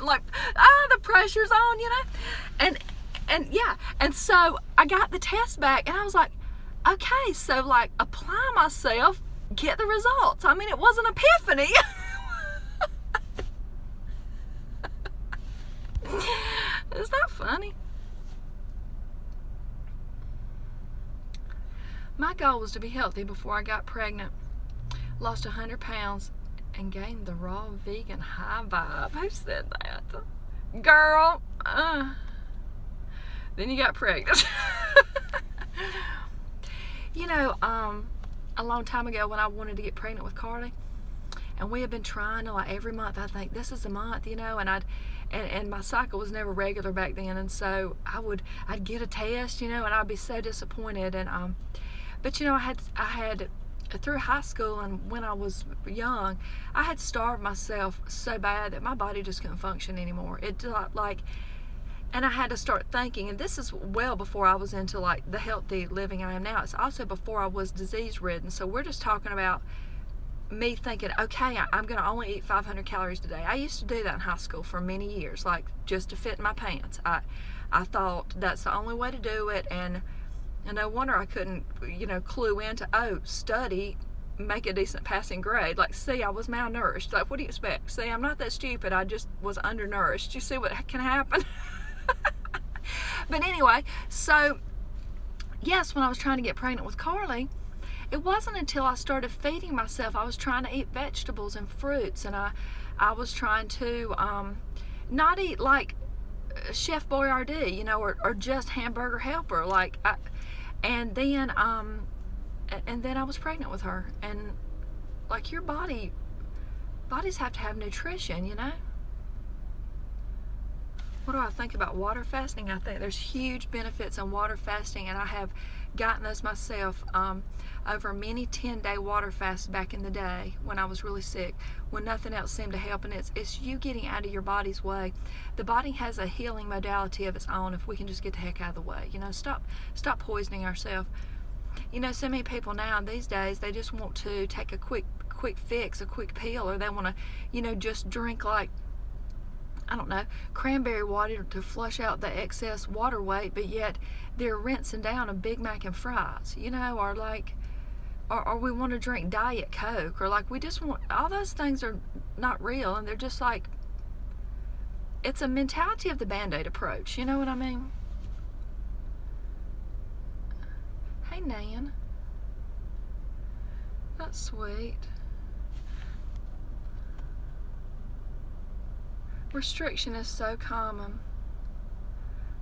like, the pressure's on, and yeah, and so I got the test back, and I was like, okay, so like apply myself, get the results. I mean, it was an epiphany. Is that funny? My goal was to be healthy before I got pregnant. Lost 100 pounds and gained the raw vegan high vibe. Who said that? Girl. Then you got pregnant. A long time ago when I wanted to get pregnant with Carly, and we had been trying to, like, every month, I think this is the month, and my cycle was never regular back then, and so I'd get a test, and I'd be so disappointed, and but I had through high school and when I was young, I had starved myself so bad that my body just couldn't function anymore. It and I had to start thinking, and this is well before I was into like the healthy living I am now. It's also before I was disease ridden. So we're just talking about me thinking, okay, I'm going to only eat 500 calories a day. I used to do that in high school for many years, like just to fit in my pants. I thought that's the only way to do it, and no wonder I couldn't, clue into, study, make a decent passing grade. Like, see, I was malnourished. Like, what do you expect? See, I'm not that stupid. I just was undernourished. You see what can happen? But anyway, so, yes, when I was trying to get pregnant with Carly, it wasn't until I started feeding myself. I was trying to eat vegetables and fruits, and I was trying to not eat like Chef Boyardee, or just Hamburger Helper, and then I was pregnant with her, and like your bodies have to have nutrition, What do I think about water fasting? I think there's huge benefits in water fasting, and I have gotten those myself over many 10-day water fasts back in the day when I was really sick, when nothing else seemed to help, and it's you getting out of your body's way. The body has a healing modality of its own if we can just get the heck out of the way. Stop poisoning ourselves. So many people now these days, they just want to take a quick fix, a quick pill, or they want to, just drink like, I don't know, cranberry water to flush out the excess water weight, but yet they're rinsing down a Big Mac and fries, or we want to drink Diet Coke, or like we just want, all those things are not real, and they're just like, it's a mentality of the Band-Aid approach, you know what I mean? Hey, Nan. That's sweet. Restriction is so common.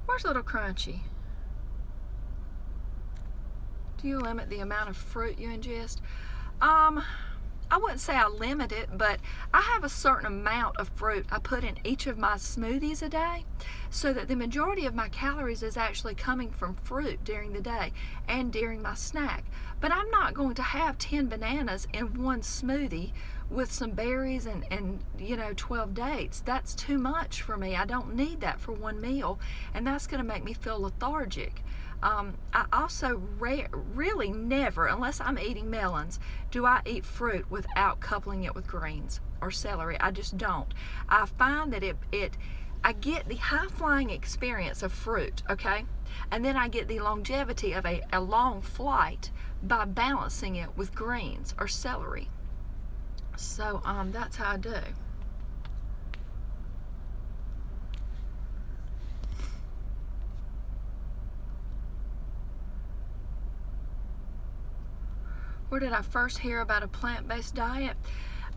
Where's Little Crunchy? Do you limit the amount of fruit you ingest? I wouldn't say I limit it, but I have a certain amount of fruit I put in each of my smoothies a day, so that the majority of my calories is actually coming from fruit during the day and during my snack. But I'm not going to have 10 bananas in one smoothie with some berries and 12 dates. That's too much for me. I don't need that for one meal, and that's going to make me feel lethargic. I also really never, unless I'm eating melons, do I eat fruit without coupling it with greens or celery. I just don't. I find that I get the high-flying experience of fruit, okay? And then I get the longevity of a long flight by balancing it with greens or celery. So that's how I do. Where did I first hear about a plant-based diet?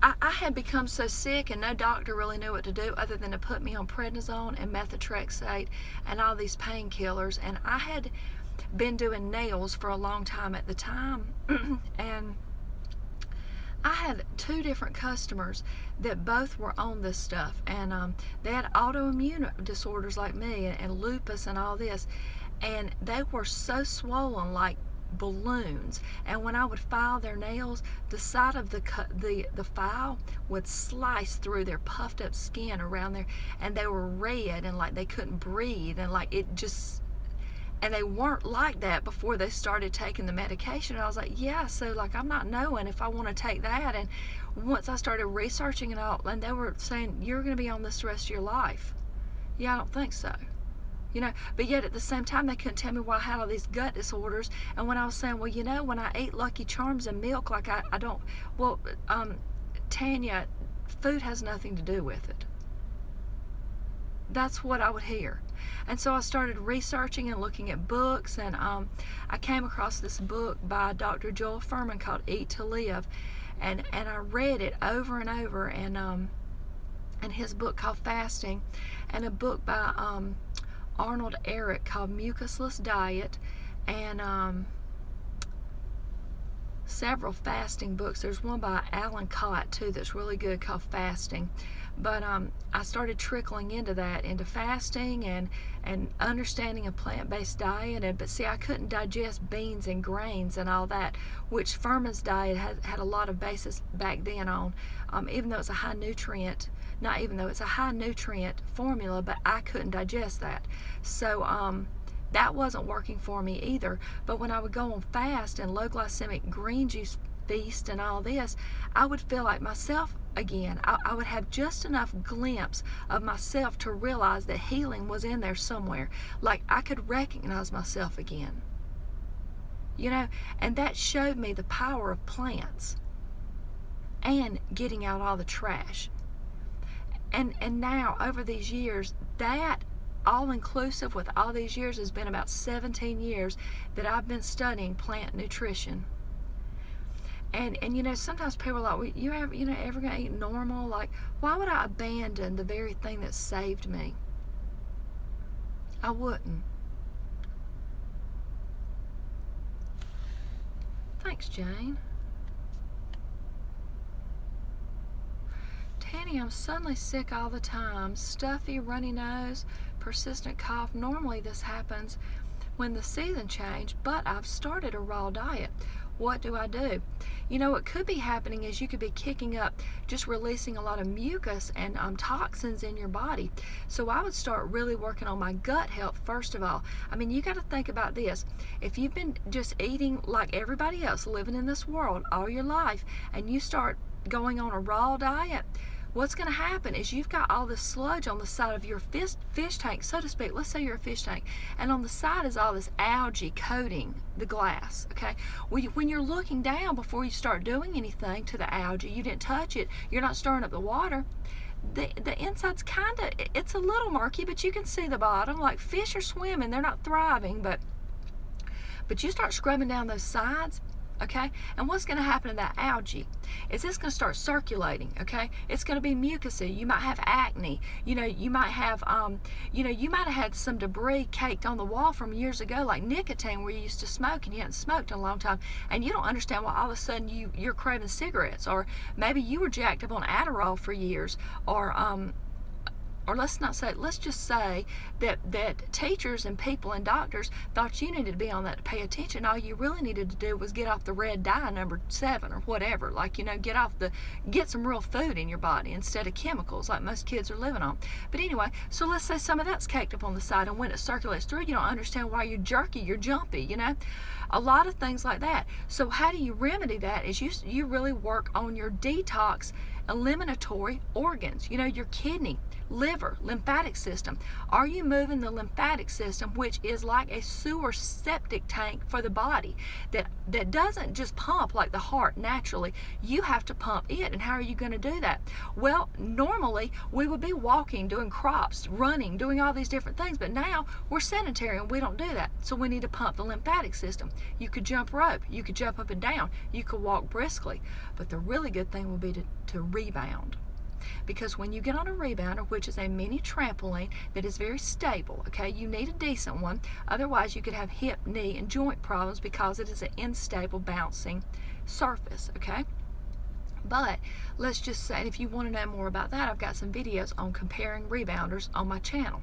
I had become so sick, and no doctor really knew what to do other than to put me on prednisone and methotrexate and all these painkillers. And I had been doing nails for a long time at the time, and I had 2 different customers that both were on this stuff, and they had autoimmune disorders like me, and lupus and all this, and they were so swollen like balloons. And when I would file their nails, the side of the file would slice through their puffed up skin around there, and they were red, and like they couldn't breathe, and like it just, And they weren't like that before they started taking the medication. And I was like, yeah, so like I'm not knowing if I want to take that. And once I started researching it all, and they were saying, you're going to be on this the rest of your life. Yeah, I don't think so. But yet at the same time, they couldn't tell me why I had all these gut disorders. And when I was saying, well, when I eat Lucky Charms and milk, like I don't, well, Tanya, food has nothing to do with it. That's what I would hear. And so I started researching and looking at books, and I came across this book by Dr. Joel Fuhrman called Eat to Live, and I read it over and over, and his book called Fasting, and a book by Arnold Ehret called Mucusless Diet, and several fasting books. There's one by Alan Cott too that's really good called Fasting. But I started trickling into fasting and understanding a plant-based diet. But see, I couldn't digest beans and grains and all that, which Fuhrman's diet had a lot of basis back then on, even though it's a high nutrient, not even though it's a high nutrient formula, but I couldn't digest that. So that wasn't working for me either. But when I would go on fast and low glycemic green juice feast and all this, I would feel like myself again. I would have just enough glimpse of myself to realize that healing was in there somewhere. Like I could recognize myself again. And that showed me the power of plants and getting out all the trash. And now, over these years, that all-inclusive with all these years has been about 17 years that I've been studying plant nutrition. And sometimes people are like, well, you ever gonna eat normal? Like, why would I abandon the very thing that saved me? I wouldn't. Thanks, Jane. Tanny, I'm suddenly sick all the time. Stuffy, runny nose, persistent cough. Normally this happens when the season change, but I've started a raw diet. What do I do? What could be happening is you could be kicking up, just releasing a lot of mucus and toxins in your body. So I would start really working on my gut health first of all. I mean, you got to think about this. If you've been just eating like everybody else, living in this world all your life, and you start going on a raw diet, what's going to happen is you've got all this sludge on the side of your fish tank, so to speak. Let's say you're a fish tank, and on the side is all this algae coating the glass, okay? When you're looking down before you start doing anything to the algae, you didn't touch it, you're not stirring up the water, the inside's it's a little murky, but you can see the bottom. Like fish are swimming, they're not thriving, but you start scrubbing down those sides, okay? And what's going to happen to that algae is it's going to start circulating, okay? It's going to be mucousy. You might have acne. You might have, you might have had some debris caked on the wall from years ago, like nicotine, where you used to smoke and you hadn't smoked in a long time, and you don't understand why all of a sudden you're craving cigarettes, or maybe you were jacked up on Adderall for years, or let's just say that teachers and people and doctors thought you needed to be on that to pay attention. All you really needed to do was get off the red dye number 7 or whatever. Like, get some real food in your body instead of chemicals like most kids are living on. But anyway, so let's say some of that's caked up on the side, and when it circulates through, you don't understand why you're jerky, you're jumpy, a lot of things like that. So how do you remedy that is you really work on your detox eliminatory organs, your kidney, liver, lymphatic system. Are you moving the lymphatic system, which is like a sewer septic tank for the body that doesn't just pump like the heart naturally? You have to pump it. And how are you going to do that? Well, normally we would be walking, doing crops, running, doing all these different things, but now we're sedentary and we don't do that. So we need to pump the lymphatic system. You could jump rope, you could jump up and down, you could walk briskly, but the really good thing would be to rebound. Because when you get on a rebounder, which is a mini trampoline that is very stable, okay, you need a decent one. Otherwise, you could have hip, knee, and joint problems because it is an unstable bouncing surface, okay? But let's just say, and if you want to know more about that, I've got some videos on comparing rebounders on my channel,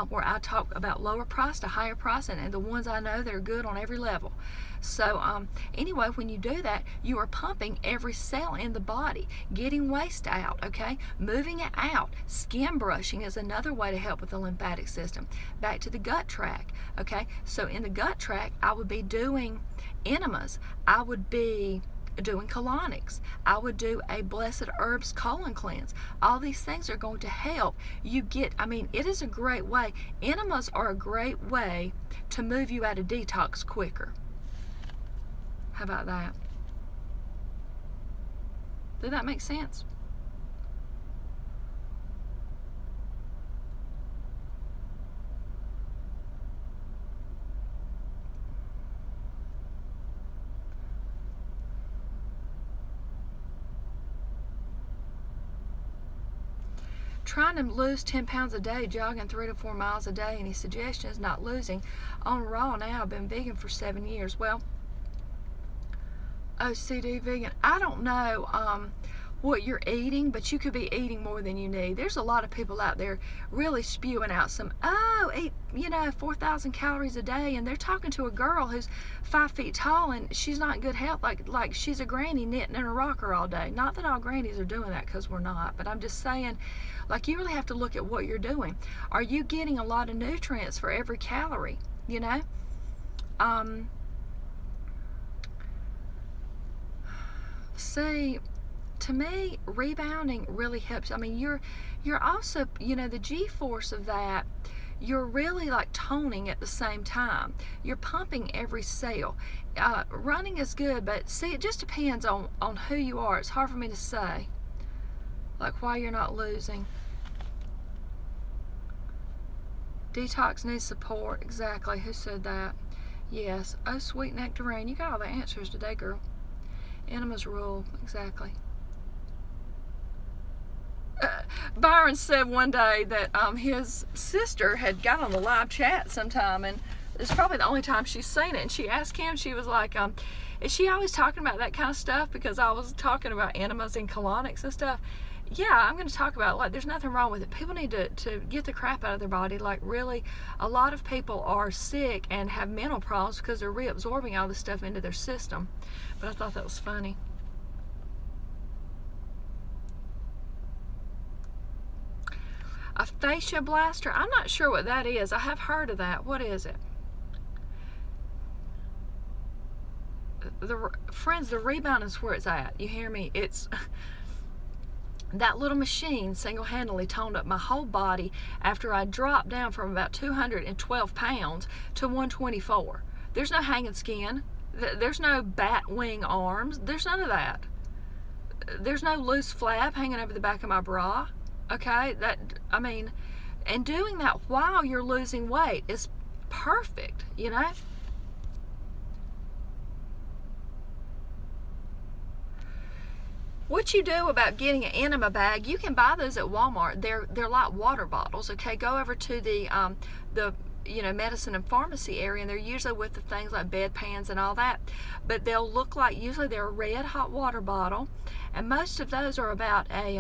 where I talk about lower price to higher price, and the ones I know that are good on every level. So anyway, when you do that, you are pumping every cell in the body, getting waste out, okay, moving it out. Skin brushing is another way to help with the lymphatic system. Back to the gut tract, okay, so in the gut tract, I would be doing enemas, I would be doing colonics, I would do a blessed herbs colon cleanse. All these things are going to help you get, I mean, it is a great way. Enemas are a great way to move you out of detox quicker. How about that? Did that make sense? Trying to lose 10 pounds a day, jogging 3 to 4 miles a day. Any suggestions? Not losing. On Raw now, I've been vegan for 7 years. Well, OCD vegan, I don't know what you're eating, but you could be eating more than you need. There's a lot of people out there really spewing out some, eat, 4,000 calories a day, and they're talking to a girl who's 5 feet tall and she's not in good health, like she's a granny knitting in a rocker all day. Not that all grannies are doing that, because we're not, but I'm just saying, like, you really have to look at what you're doing. Are you getting a lot of nutrients for every calorie, See, to me, rebounding really helps. I mean, you're also, the G-force of that, you're really like toning at the same time. You're pumping every cell. Running is good, but see, it just depends on who you are. It's hard for me to say, like, why you're not losing. Detox needs support. Exactly. Who said that? Yes. Oh, sweet nectarine. You got all the answers today, girl. Enemas rule. Exactly. Byron said one day that his sister had got on the live chat sometime, and it's probably the only time she's seen it, and she asked him, she was like, is she always talking about that kind of stuff? Because I was talking about enemas and colonics and stuff. Yeah, I'm going to talk about it. Like, there's nothing wrong with it. People need to get the crap out of their body. Like, really, a lot of people are sick and have mental problems because they're reabsorbing all this stuff into their system. But I thought that was funny. A Fascia Blaster? I'm not sure what that is. I have heard of that. What is it? Friends, the rebound is where it's at. You hear me? It's... That little machine single-handedly toned up my whole body after I dropped down from about 212 pounds to 124. There's no hanging skin. There's no bat wing arms. There's none of that. There's no loose flap hanging over the back of my bra. Okay? And doing that while you're losing weight is perfect, What you do about getting an enema bag, you can buy those at Walmart. They're like water bottles, okay? Go over to the medicine and pharmacy area, and they're usually with the things like bedpans and all that. But they'll look like, usually they're a red hot water bottle, and most of those are about a,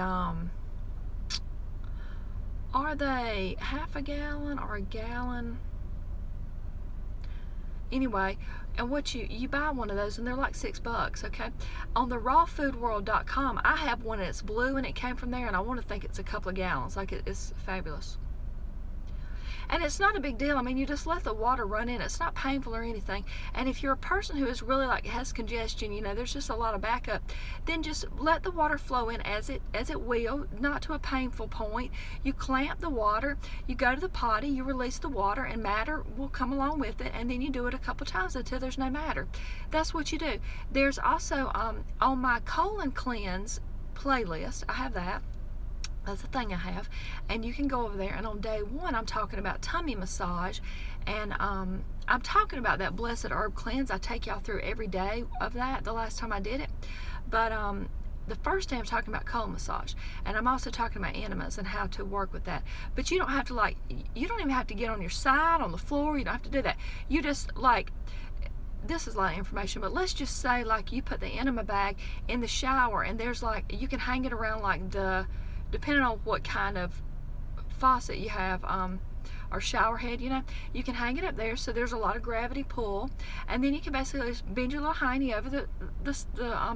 are they half a gallon or a gallon? Anyway, and what you buy one of those, and they're like $6, okay? On the rawfoodworld.com, I have one, and it's blue, and it came from there, and I want to think it's a couple of gallons. Like, it's fabulous. And it's not a big deal. I mean, you just let the water run in. It's not painful or anything. And if you're a person who is really has congestion, there's just a lot of backup, then just let the water flow in as it will, not to a painful point. You clamp the water, you go to the potty, you release the water, and matter will come along with it, and then you do it a couple times until there's no matter. That's what you do. There's also, on my colon cleanse playlist, I have that. That's the thing I have, and you can go over there, and on day 1 I'm talking about tummy massage, and I'm talking about that blessed herb cleanse. I take y'all through every day of that the last time I did it, but the first day I'm talking about colon massage, and I'm also talking about enemas and how to work with that. But you don't have to you don't even have to get on your side on the floor. You don't have to do that. You just this is a lot of information, but let's just say like you put the enema bag in the shower, and there's like, you can hang it around like depending on what kind of faucet you have, or shower head, you know, you can hang it up there so there's a lot of gravity pull, and then you can basically just bend your little hiney over the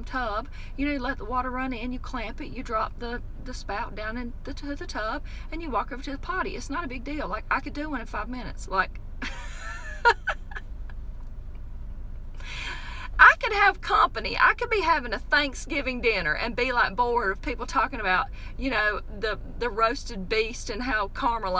tub, you know, let the water run in, you clamp it, you drop the spout down into the tub, and you walk over to the potty. It's not a big deal. Like, I could do one in 5 minutes. Like, I could have company. I could be having a Thanksgiving dinner and be like bored of people talking about, you know, the roasted beast and how caramelized